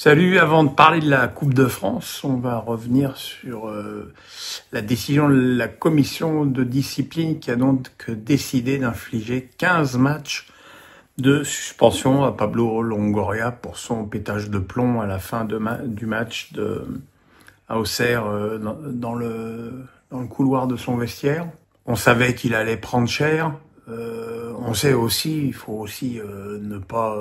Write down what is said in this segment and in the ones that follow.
Salut, avant de parler de la Coupe de France, on va revenir sur la décision de la commission de discipline qui a donc décidé d'infliger 15 matchs de suspension à Pablo Longoria pour son pétage de plomb à la fin du match à Auxerre dans le couloir de son vestiaire. On savait qu'il allait prendre cher. On sait aussi, il faut aussi ne pas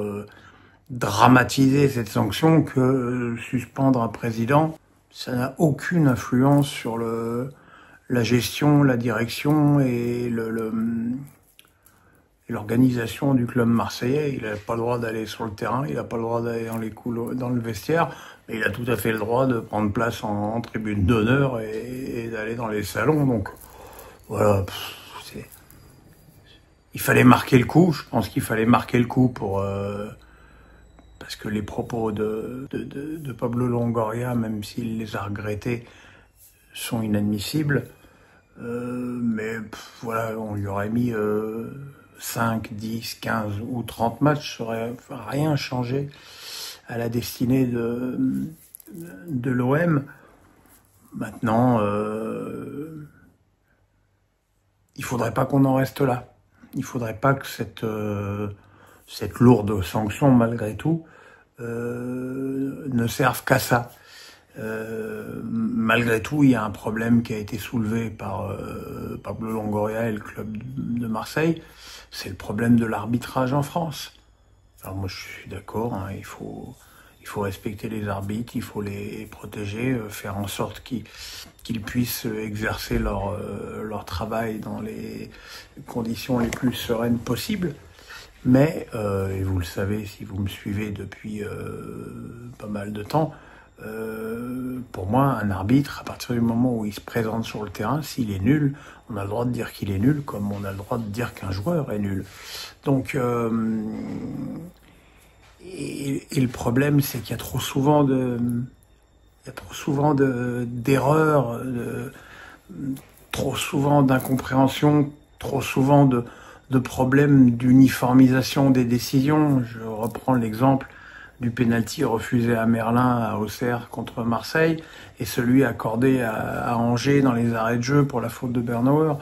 dramatiser cette sanction, que suspendre un président, ça n'a aucune influence sur la gestion, la direction et l'organisation du club marseillais. Il n'a pas le droit d'aller sur le terrain, il n'a pas le droit d'aller dans le vestiaire, mais il a tout à fait le droit de prendre place en tribune d'honneur et d'aller dans les salons. Donc voilà, il fallait marquer le coup. Je pense qu'il fallait marquer le coup parce que les propos de Pablo Longoria, même s'il les a regrettés, sont inadmissibles. Mais voilà, on lui aurait mis 5, 10, 15 ou 30 matchs, ça aurait rien changé à la destinée de l'OM. Maintenant, il faudrait pas qu'on en reste là. Il faudrait pas que cette lourde sanction, malgré tout, ne serve qu'à ça. Malgré tout, il y a un problème qui a été soulevé par Pablo Longoria et le club de Marseille, c'est le problème de l'arbitrage en France. Alors moi, je suis d'accord, hein, il faut respecter les arbitres, il faut les protéger, faire en sorte qu'ils puissent exercer leur travail dans les conditions les plus sereines possibles. Mais, et vous le savez si vous me suivez depuis pas mal de temps, pour moi, un arbitre, à partir du moment où il se présente sur le terrain, s'il est nul, on a le droit de dire qu'il est nul, comme on a le droit de dire qu'un joueur est nul. Donc, et le problème, c'est qu'il y a trop souvent d'erreurs, trop souvent d'incompréhension, trop souvent de problèmes d'uniformisation des décisions. Je reprends l'exemple du penalty refusé à Merlin à Auxerre contre Marseille et celui accordé à Angers dans les arrêts de jeu pour la faute de Bernauer.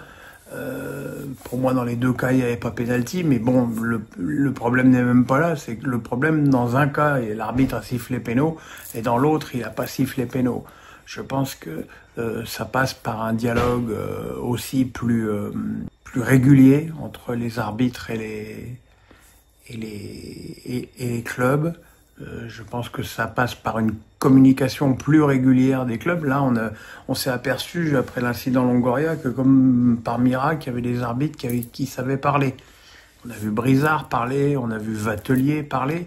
Pour moi, dans les deux cas, il n'y avait pas penalty, mais bon, le problème n'est même pas là. C'est que le problème, dans un cas, l'arbitre a sifflé pénaux, et dans l'autre, il n'a pas sifflé pénaux. Je pense que ça passe par un dialogue aussi plus régulier entre les arbitres et les clubs. Je pense que ça passe par une communication plus régulière des clubs. Là, on s'est aperçu, après l'incident Longoria, que comme par miracle, il y avait des arbitres qui savaient parler. On a vu Brizard parler, on a vu Vatelier parler,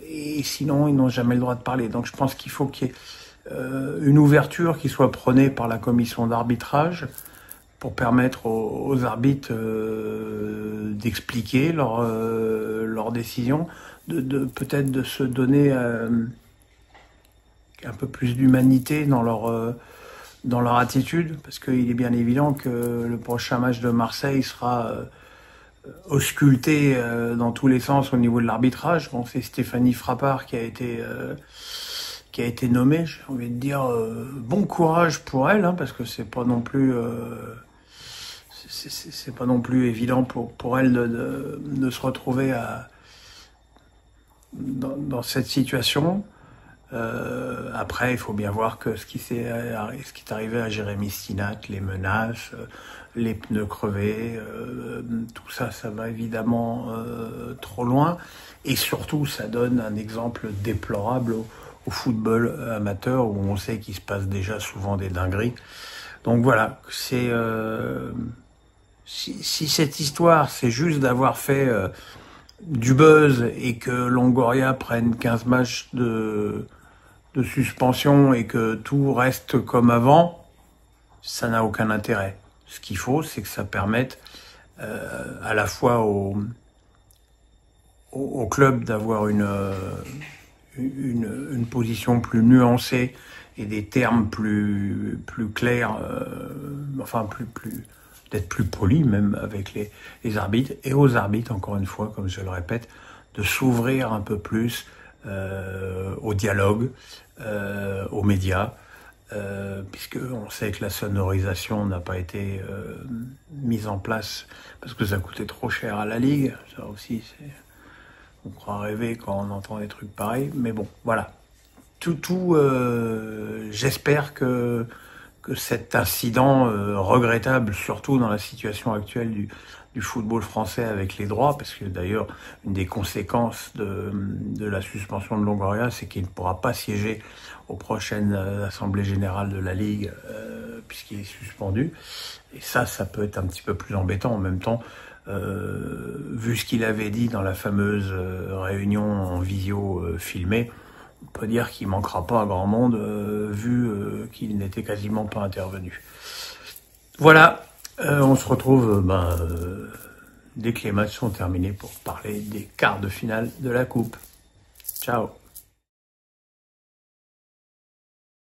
et sinon, ils n'ont jamais le droit de parler. Donc je pense qu'il faut qu'il y ait une ouverture qui soit prônée par la commission d'arbitrage pour permettre aux arbitres d'expliquer leurs décisions, peut-être de se donner un peu plus d'humanité dans leur attitude, parce qu'il est bien évident que le prochain match de Marseille sera ausculté dans tous les sens au niveau de l'arbitrage. Bon, c'est Stéphanie Frappart qui a été nommée. J'ai envie de dire bon courage pour elle, hein, parce que c'est pas non plus évident pour elle de se retrouver dans cette situation. Après, il faut bien voir que ce qui est arrivé à Jérémy Stinat, les menaces, les pneus crevés, tout ça, ça va évidemment trop loin. Et surtout, ça donne un exemple déplorable au football amateur, où on sait qu'il se passe déjà souvent des dingueries. Donc voilà, si cette histoire, c'est juste d'avoir fait du buzz et que Longoria prenne 15 matchs de suspension et que tout reste comme avant, ça n'a aucun intérêt. Ce qu'il faut, c'est que ça permette à la fois au club d'avoir une position plus nuancée et des termes plus clairs, d'être plus poli même avec les arbitres, et aux arbitres, encore une fois, comme je le répète, de s'ouvrir un peu plus au dialogue, aux médias, puisque on sait que la sonorisation n'a pas été mise en place parce que ça coûtait trop cher à la Ligue. Ça aussi, on croit rêver quand on entend des trucs pareils, mais bon, voilà. J'espère que cet incident regrettable, surtout dans la situation actuelle du football français avec les droits, parce que d'ailleurs, une des conséquences de la suspension de Longoria, c'est qu'il ne pourra pas siéger aux prochaines assemblées générales de la Ligue, puisqu'il est suspendu. Et ça peut être un petit peu plus embêtant en même temps, vu ce qu'il avait dit dans la fameuse réunion en visio filmée. On peut dire qu'il manquera pas à grand monde, vu qu'il n'était quasiment pas intervenu. Voilà, on se retrouve dès que les matchs sont terminés pour parler des quarts de finale de la Coupe. Ciao.